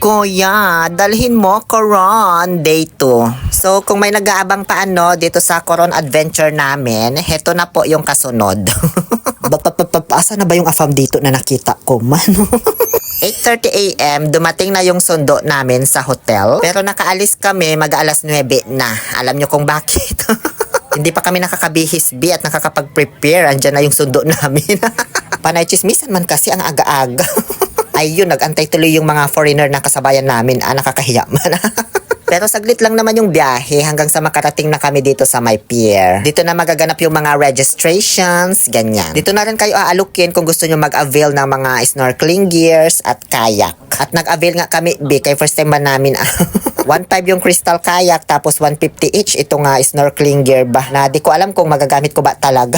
Kuya, dalhin mo Coron Day 2. So kung may nag-aabang pa dito sa Coron Adventure namin, heto na po yung kasunod. Asa na ba yung afam dito na nakita ko man? 8:30 AM, dumating na yung sundo namin sa hotel. Pero nakaalis kami mag-alas 9 na. Alam nyo kung bakit? Hindi pa kami nakakabihis at nakakapag-prepare. Andyan na yung sundo namin. Panay chismisan man kasi ang aga-aga. Ayun, nag-antay tuloy yung mga foreigner na kasabayan namin. Nakakahiya man. Pero saglit lang naman yung biyahe hanggang sa makarating na kami dito sa my pier. Dito na magaganap yung mga registrations, ganyan. Dito na rin kayo aalukin kung gusto nyo mag-avail ng mga snorkeling gears at kayak. At nag-avail nga kami, kay first time ba namin 1.5 yung crystal kayak, tapos 150 each itong snorkeling gear ba, na di ko alam kung magagamit ko ba talaga.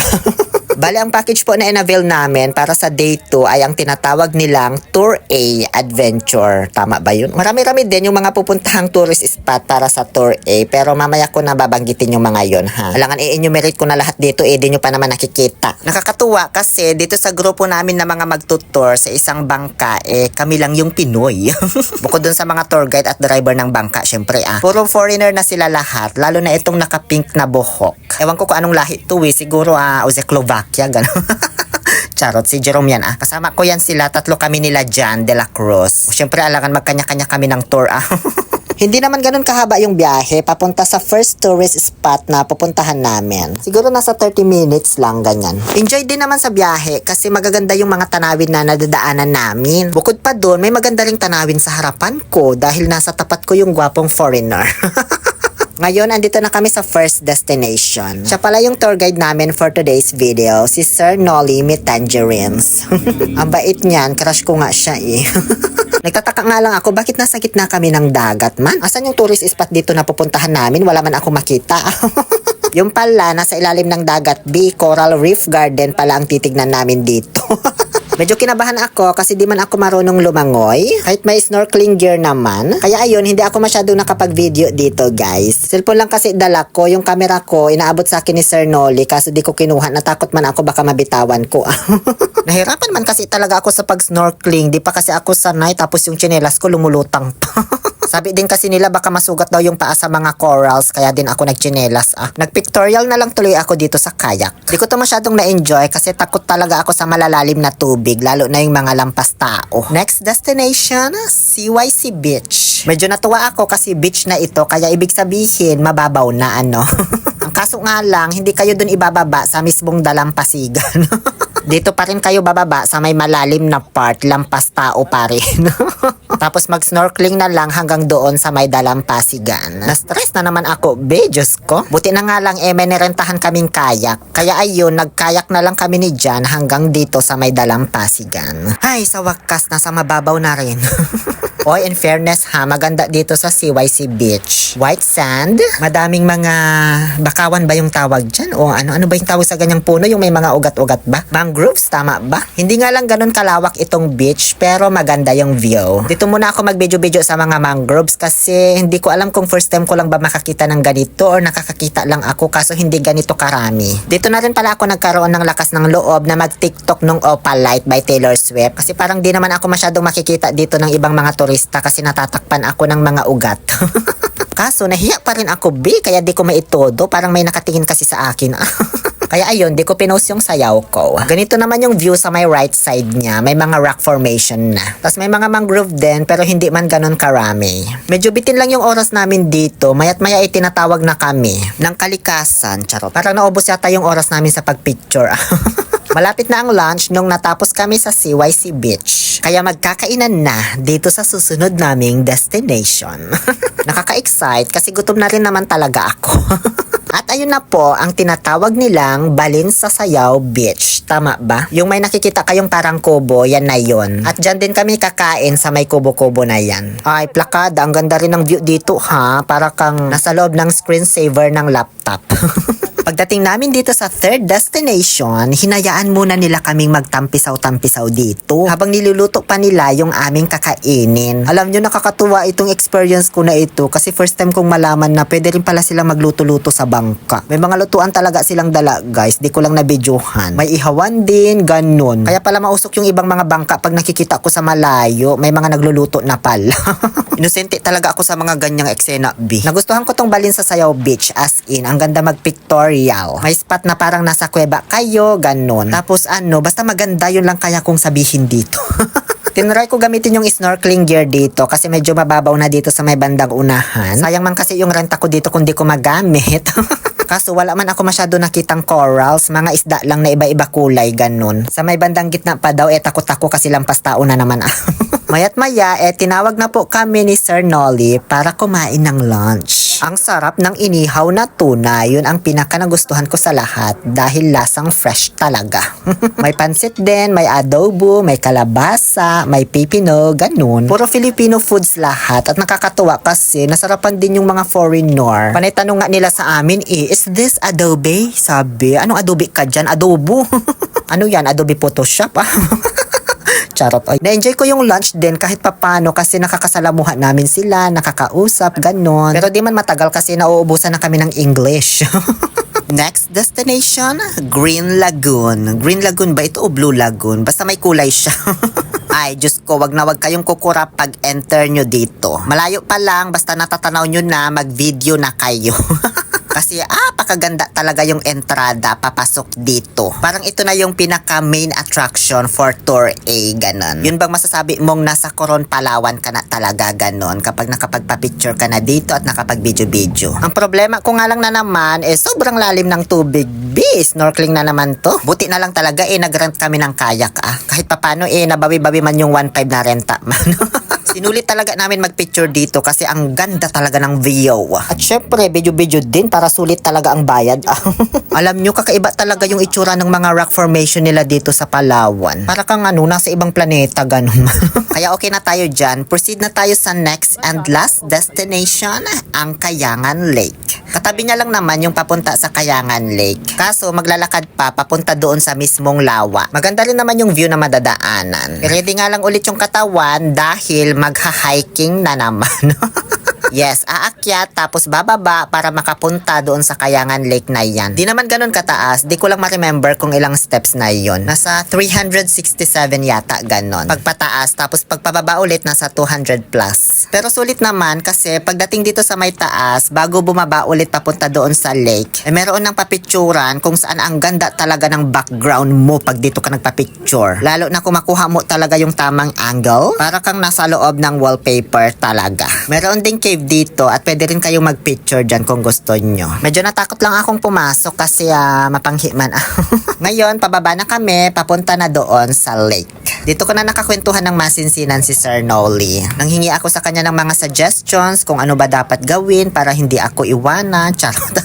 Bale, ang package po na in-avail namin para sa day 2 ay ang tinatawag nilang Tour A Adventure. Tama ba yun? Marami-rami din yung mga pupuntahang tourist spot para sa Tour A, pero mamaya ko na babanggitin yung mga yon ha. Alangan i-enumerate ko na lahat dito, di nyo pa naman nakikita. Nakakatuwa kasi dito sa grupo namin na mga magtutour sa isang bangka, kami lang yung Pinoy. Bukod dun sa mga tour guide at driver ng bangka, syempre puro foreigner na sila lahat, lalo na itong naka-pink na buhok. Ewan ko kung anong lahi to siguro Czechoslovakia, gano'n. Charot, si Jerome yan Kasama ko yan sila, tatlo kami nila Jan de la Cruz. Siyempre, alangan magkanya-kanya kami ng tour Hindi naman ganun kahaba yung biyahe papunta sa first tourist spot na pupuntahan namin. Siguro nasa 30 minutes lang, ganyan. Enjoy din naman sa biyahe kasi magaganda yung mga tanawin na nadadaanan namin. Bukod pa doon, may maganda ring tanawin sa harapan ko dahil nasa tapat ko yung gwapong foreigner. Ngayon, andito na kami sa first destination. Siya pala yung tour guide namin for today's video, si Sir Nolly Tangerines. Ang bait niyan, crush ko nga siya Nagtataka nga lang ako, bakit nasa gitna kami ng dagat man? Asan yung tourist spot dito na pupuntahan namin? Wala man ako makita. Yung pala, nasa ilalim ng dagat, Coral Reef Garden pala ang titignan namin dito. Medyo kinabahan ako kasi di man ako marunong lumangoy. Kahit may snorkeling gear naman. Kaya ayun, hindi ako masyadong nakapag-video dito, guys. Cellphone lang kasi dala ko. Yung camera ko, inaabot sa akin ni Sir Nolly. Kaso di ko kinuha. Natakot man ako baka mabitawan ko. Nahirapan man kasi talaga ako sa pag-snorkeling. Di pa kasi ako sanay. Tapos yung tsinelas ko lumulutang pa. Sabi din kasi nila baka masugat daw yung paa sa mga corals. Kaya din ako nagtsinelas Nagpictorial na lang tuloy ako dito sa kayak. Di ko to masyadong na-enjoy kasi takot talaga ako sa malalalim na tubig. Lalo na yung mga lampas tao. Next destination, CYC Beach. Medyo natuwa ako kasi beach na ito, kaya ibig sabihin mababaw na Ang kaso nga lang, hindi kayo dun ibababa sa mismong dalampasigan. Dito pa rin kayo bababa sa may malalim na part, lampas tao pa rin. Tapos mag-snorkeling na lang hanggang doon sa may dalampasigan. Na-stress na naman ako, Diyos ko. Buti na nga lang may nirentahan kaming kayak. Kaya ayun, nagkayak na lang kami ni Jan hanggang dito sa may dalampasigan. Ay, sa wakas, nasa mababaw na rin. Oy, in fairness maganda dito sa CYC Beach. White sand, madaming mga bakawan ba yung tawag dyan? O ano ba yung tawag sa ganyang puno? Yung may mga ugat-ugat ba? Mangroves, tama ba? Hindi nga lang ganun kalawak itong beach, pero maganda yung view. Dito muna ako mag-video-video sa mga mangroves kasi hindi ko alam kung first time ko lang ba makakita ng ganito or nakakakita lang ako kaso hindi ganito karami. Dito na rin pala ako nagkaroon ng lakas ng loob na mag-TikTok nung Opalite by Taylor Swift kasi parang di naman ako masyadong makikita dito ng ibang mga turista kasi natatakpan ako ng mga ugat. Kaso nahiya pa rin ako kaya di ko maitodo, parang may nakatingin kasi sa akin. Kaya ayun, di ko pinost yung sayaw ko. Ganito naman yung view sa may right side niya. May mga rock formation na. Tapos may mga mangrove din pero hindi man ganun karami. Medyo bitin lang yung oras namin dito. Mayat maya ay tinatawag na kami ng kalikasan. Charot. Parang naubos yata yung oras namin sa pagpicture. Malapit na ang lunch nung natapos kami sa CYC Beach. Kaya magkakainan na dito sa susunod naming destination. Nakaka-excite kasi gutom na rin naman talaga ako. At ayun na po ang tinatawag nilang Balin sa Sayaw Beach. Tama ba? Yung may nakikita kayong parang kubo, yan na yun. At dyan din kami kakain sa may kubo-kubo na yan. Ay, plakada. Ang ganda rin ng view dito Para kang nasa loob ng screensaver ng laptop. Pagdating namin dito sa third destination, hinayaan muna nila kaming magtampisaw-tampisaw dito habang niluluto pa nila yung aming kakainin. Alam nyo, nakakatuwa itong experience ko na ito kasi first time kong malaman na pwede rin pala silang magluto-luto sa bangka. bangka. May mga lutuan talaga silang dala guys, di ko lang nabidyohan. May ihawan din, ganun. Kaya pala mausok yung ibang mga bangka pag nakikita ko sa malayo, may mga nagluluto na pala. Inosente talaga ako sa mga ganyang eksena, B. Nagustuhan ko tong balin sa Sayaw Beach, as in, ang ganda mag-pictorial. May spot na parang nasa kuweba kayo, ganun. Tapos basta maganda, yun lang kaya kong sabihin dito. Tinry ko gamitin yung snorkeling gear dito kasi medyo mababaw na dito sa may bandang unahan. Sayang man kasi yung renta ko dito kung di ko magamit. Kaso wala man ako masyado nakitang corals, mga isda lang na iba-iba kulay, ganun. Sa may bandang gitna pa daw, takot ako kasi lampas tao na naman ako. Mayat maya, tinawag na po kami ni Sir Nolly para kumain ng lunch. Ang sarap ng inihaw na tuna, yun ang pinaka nagustuhan ko sa lahat dahil lasang fresh talaga. May pansit din, may adobo, may kalabasa, may pipino, ganun. Puro Filipino foods lahat at nakakatuwa kasi nasarapan din yung mga foreigner. Panay tanong nga nila sa amin, is this adobe? Sabi, anong adobe ka dyan? Adobo. Ano yan? Adobe Photoshop? Charot. Ay, na-enjoy ko yung lunch din kahit papano kasi nakakasalamuha namin sila, nakakausap, ganon. Pero di man matagal kasi nauubusan na kami ng English. Next destination, Green Lagoon. Green Lagoon ba ito o Blue Lagoon? Basta may kulay siya. Ay, Diyos ko, wag na wag kayong kukurap pag enter nyo dito. Malayo pa lang, basta natatanaw nyo na, mag-video na kayo. Kasi pakaganda talaga yung entrada papasok dito. Parang ito na yung pinaka main attraction for Tour A, ganon. Yun bang masasabi mong nasa Coron, Palawan ka na talaga, ganon, kapag nakapagpa-picture ka na dito at nakapag-video-video. Ang problema ko nga lang na naman sobrang lalim ng tubig. Snorkeling na naman to. Buti na lang talaga nag-rent kami ng kayak. Kahit papano nabawi-bawi man yung 1.5 na renta man. Sinulit talaga namin magpicture dito kasi ang ganda talaga ng view. At syempre, video-video din para sulit talaga ang bayad. Alam nyo, kakaiba talaga yung itsura ng mga rock formation nila dito sa Palawan. Para kang nasa ibang planeta, ganun. Kaya okay na tayo dyan. Proceed na tayo sa next and last destination, ang Kayangan Lake. Katabi niya lang naman yung papunta sa Kayangan Lake. Kaso maglalakad pa papunta doon sa mismong lawa. Maganda rin naman yung view na madadaanan. Ready nga lang ulit yung katawan dahil magha-hiking na naman. Yes, aakyat tapos bababa para makapunta doon sa Kayangan Lake na yan. Di naman ganun kataas, di ko lang ma-remember kung ilang steps na yon. Nasa 367 yata ganon. Pagpataas tapos pagpababa ulit nasa 200 plus. Pero sulit naman kasi pagdating dito sa may taas, bago bumaba ulit papunta doon sa lake, meron ng papicturan kung saan ang ganda talaga ng background mo pag dito ka nagpapicture. Lalo na kung makuha mo talaga yung tamang angle, para kang nasa loob ng wallpaper talaga. Meron ding cave dito at pwede rin kayong magpicture dyan kung gusto nyo. Medyo natakot lang akong pumasok kasi mapanghiman. Ngayon, pababa na kami, papunta na doon sa lake. Dito ko na nakakwentuhan ng masinsinan si Sir Nolly. Nanghingi ako sa kanya ng mga suggestions kung ano ba dapat gawin para hindi ako iwanan. Charot.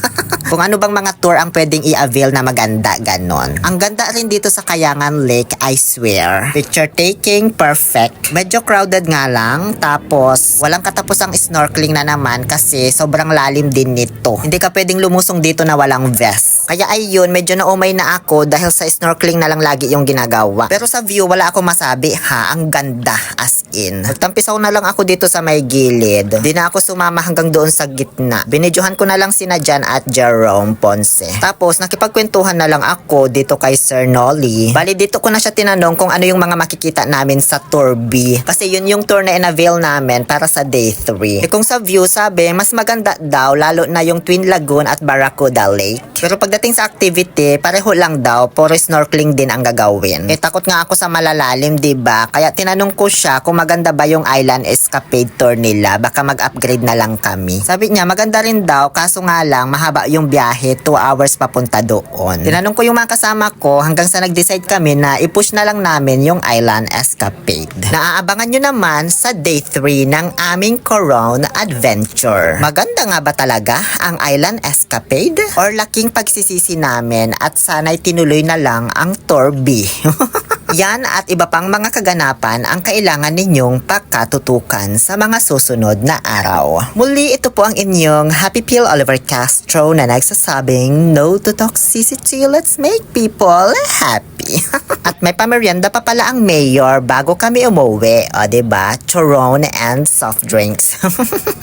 Kung ano bang mga tour ang pwedeng i-avail na maganda, ganon. Ang ganda rin dito sa Kayangan Lake, I swear. Picture taking, perfect. Medyo crowded nga lang, tapos walang katapusang snorkeling na naman kasi sobrang lalim din nito. Hindi ka pwedeng lumusong dito na walang vest. Kaya ayun, medyo naumay na ako dahil sa snorkeling na lang lagi yung ginagawa. Pero sa view, wala akong masabi ang ganda as in. Nagtampisaw na lang ako dito sa may gilid. Di na ako sumama hanggang doon sa gitna. Binidyohan ko na lang sina Jan at Jerome Ponce. Tapos nakipagkwentuhan na lang ako dito kay Sir Nolly. Bali dito ko na siya tinanong kung ano yung mga makikita namin sa Tour B. Kasi yun yung tour na in-avail namin para sa day 3. Kung sa view, sabi, mas maganda daw lalo na yung Twin Lagoon at Barracuda Lake. Pero pagdating sa activity, pareho lang daw, puro snorkeling din ang gagawin. Takot nga ako sa malalalim, diba? Kaya tinanong ko siya kung maganda ba yung Island Escapade tour nila. Baka mag-upgrade na lang kami. Sabi niya, maganda rin daw, kaso nga lang, mahaba yung biyahe, 2 hours papunta doon. Tinanong ko yung mga kasama ko hanggang sa nag-decide kami na i-push na lang namin yung Island Escapade. Naaabangan nyo naman sa day 3 ng aming Coron Adventure. Maganda nga ba talaga ang Island Escapade? Or laking pagsisisi namin at sana'y tinuloy na lang ang Tour B? Yan at iba pang mga kaganapan ang kailangan ninyong pagkatutukan sa mga susunod na araw. Muli, ito po ang inyong Happy Pill Oliver Castro na nagsasabing no to toxicity, let's make people happy. Jollibee. At may pamerienda pa pala ang mayor bago kami umuwi. O, diba? Choron and soft drinks.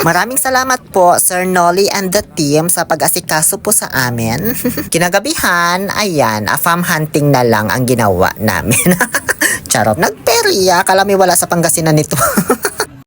Maraming salamat po, Sir Nolly and the team sa pag-asikaso po sa amin. Kinagabihan, ayan, farm hunting na lang ang ginawa namin. Charot, nagperya. Kalami wala sa Pangasinan nito.